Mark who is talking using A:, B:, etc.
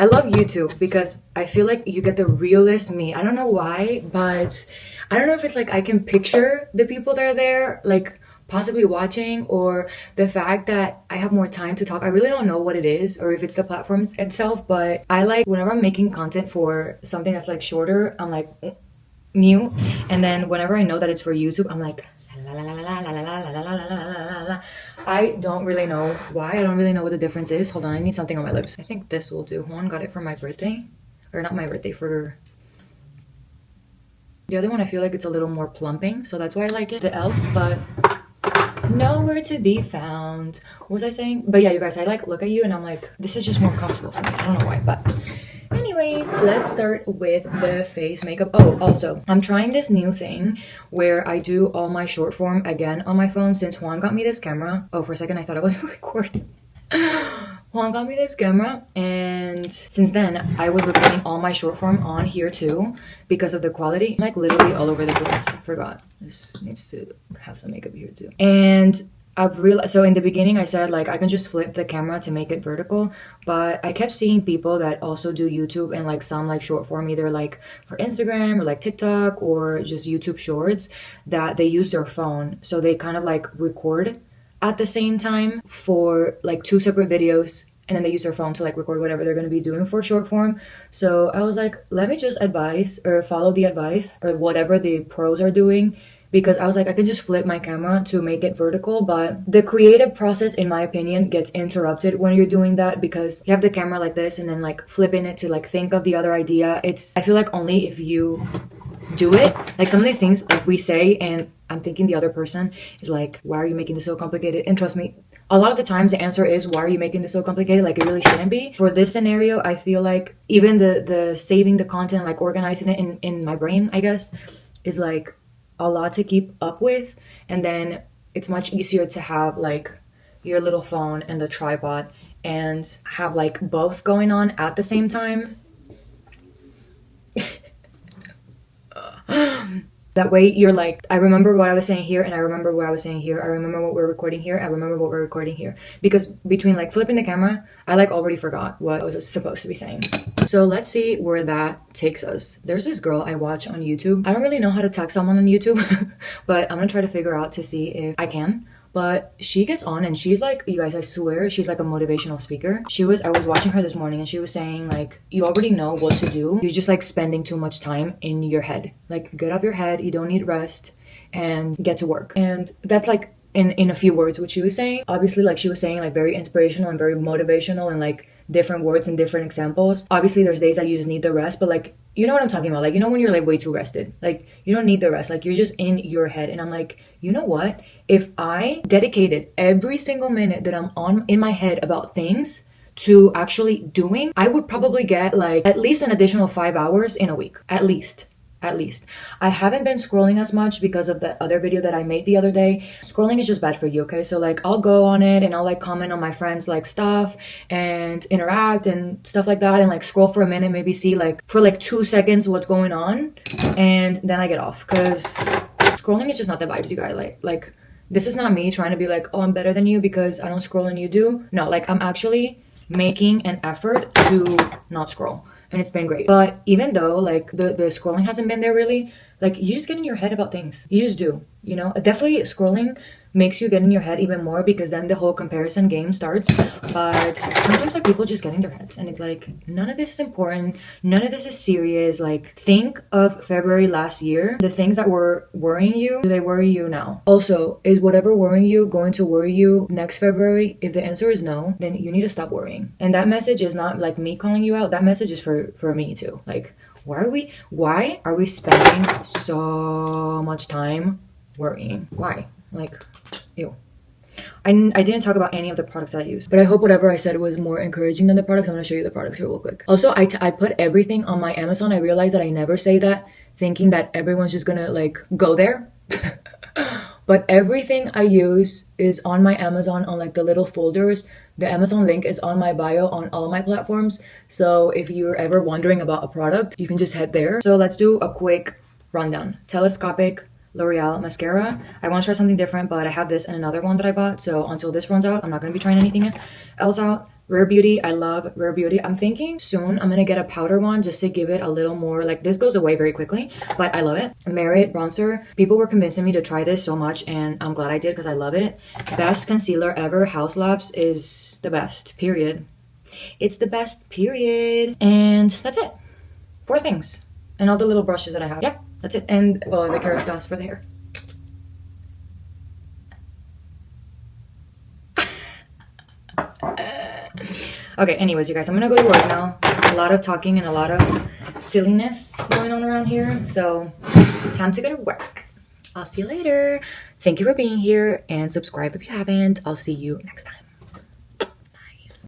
A: I love YouTube because I feel like you get the realest me. I don't know why, but I don't know if it's like I can picture the people that are there, like possibly watching, or the fact that I have more time to talk. I really don't know what it is, or if it's the platforms itself, but I like whenever I'm making content for something that's like shorter, I'm like mute, and then whenever I know that it's for YouTube, I'm like la la la la la la la la la la la la la la. I don't really know why. I don't really know what the difference is. Hold on, I need something on my lips. I think this will do. One got it for my birthday, or not my birthday, for the other one. I feel like it's a little more plumping, so that's why I like it. The elf, but nowhere to be found. What was I saying? But yeah, you guys, I like look at you and I'm like, this is just more comfortable for me. I don't know why, but anyways, let's start with the face makeup. Oh, also, I'm trying this new thing where I do all my short form again on my phone since Juan got me this camera. Oh, for a second I thought I wasn't recording. Juan got me this camera, and since then I was recording all my short form on here too because of the quality. I'm like literally all over the place. I forgot. This needs to have some makeup here too. And I've realized, so in the beginning I said like I can just flip the camera to make it vertical, but I kept seeing people that also do YouTube and like some like short form, either like for Instagram or like TikTok or just YouTube shorts, that they use their phone. So they kind of like record at the same time for like two separate videos, and then they use their phone to like record whatever they're going to be doing for short form. So I was like, let me just advise or follow the advice or whatever the pros are doing, because I was like, I can just flip my camera to make it vertical, but the creative process, in my opinion, gets interrupted when you're doing that, because you have the camera like this and then like flipping it to like think of the other idea. I feel like only if you do it, like some of these things like we say and I'm thinking the other person is like, why are you making this so complicated? And trust me, a lot of the times the answer is, why are you making this so complicated? Like, it really shouldn't be. For this scenario, I feel like even the saving the content, like organizing it in my brain, I guess, is like a lot to keep up with. And then it's much easier to have like your little phone and the tripod and have like both going on at the same time. That way you're like, I remember what I was saying here and I remember what I was saying here. I remember what we're recording here. I remember what we're recording here. Because between like flipping the camera, I like already forgot what I was supposed to be saying. So let's see where that takes us. There's this girl I watch on YouTube. I don't really know how to tag someone on YouTube, but I'm gonna try to figure out to see if I can. But she gets on and she's like, you guys, I swear, she's like a motivational speaker. I was watching her this morning and she was saying like, you already know what to do. You're just like spending too much time in your head. Like, get off your head. You don't need rest and get to work. And that's like in a few words what she was saying. Obviously, like she was saying like very inspirational and very motivational and like different words and different examples. Obviously, there's days that you just need the rest, but like, you know what I'm talking about? Like, you know when you're like way too rested, like you don't need the rest, like you're just in your head. And I'm like, you know what? If I dedicated every single minute that I'm on in my head about things to actually doing, I would probably get like at least an additional 5 hours in a week, at least. I haven't been scrolling as much because of the other video that I made the other day. Scrolling is just bad for you, okay? So like I'll go on it and I'll like comment on my friends like stuff and interact and stuff like that, and like scroll for a minute, maybe see like for like 2 seconds what's going on, and then I get off, because scrolling is just not the vibes, you guys. Like this is not me trying to be like, oh, I'm better than you because I don't scroll and you do. No, like I'm actually making an effort to not scroll. And it's been great. But even though like the scrolling hasn't been there really, like you just get in your head about things. You just do, you know? Definitely scrolling makes you get in your head even more, because then the whole comparison game starts. But sometimes like people just get in their heads and it's like, none of this is important, none of this is serious. Like, think of February last year. The things that were worrying you, do they worry you now? Also, is whatever worrying you going to worry you next February? If the answer is no, then you need to stop worrying. And that message is not like me calling you out, that message is for me too. Like, why are we spending so much time worrying? Why? Like, ew. I didn't talk about any of the products I use, but I hope whatever I said was more encouraging than the products. I'm going to show you the products here real quick. Also, I put everything on my Amazon. I realized that I never say that, thinking that everyone's just going to like go there. But everything I use is on my Amazon on like the little folders. The Amazon link is on my bio on all my platforms. So if you're ever wondering about a product, you can just head there. So let's do a quick rundown. Telescopic L'Oreal mascara. I want to try something different, but I have this and another one that I bought. So until this runs out, I'm not going to be trying anything else out. Rare Beauty, I love Rare Beauty. I'm thinking soon I'm gonna get a powder one just to give it a little more, like, this goes away very quickly, but I love it. Merit bronzer. People were convincing me to try this so much, and I'm glad I did because I love it. Best concealer ever. House Labs is the best, period. It's the best, period. And that's it. 4 things. And all the little brushes that I have. Yep, that's it. And, well, the Kerastase for the hair. Okay, anyways, you guys, I'm gonna go to work now. A lot of talking and a lot of silliness going on around here. So, time to go to work. I'll see you later. Thank you for being here, and subscribe if you haven't. I'll see you next time.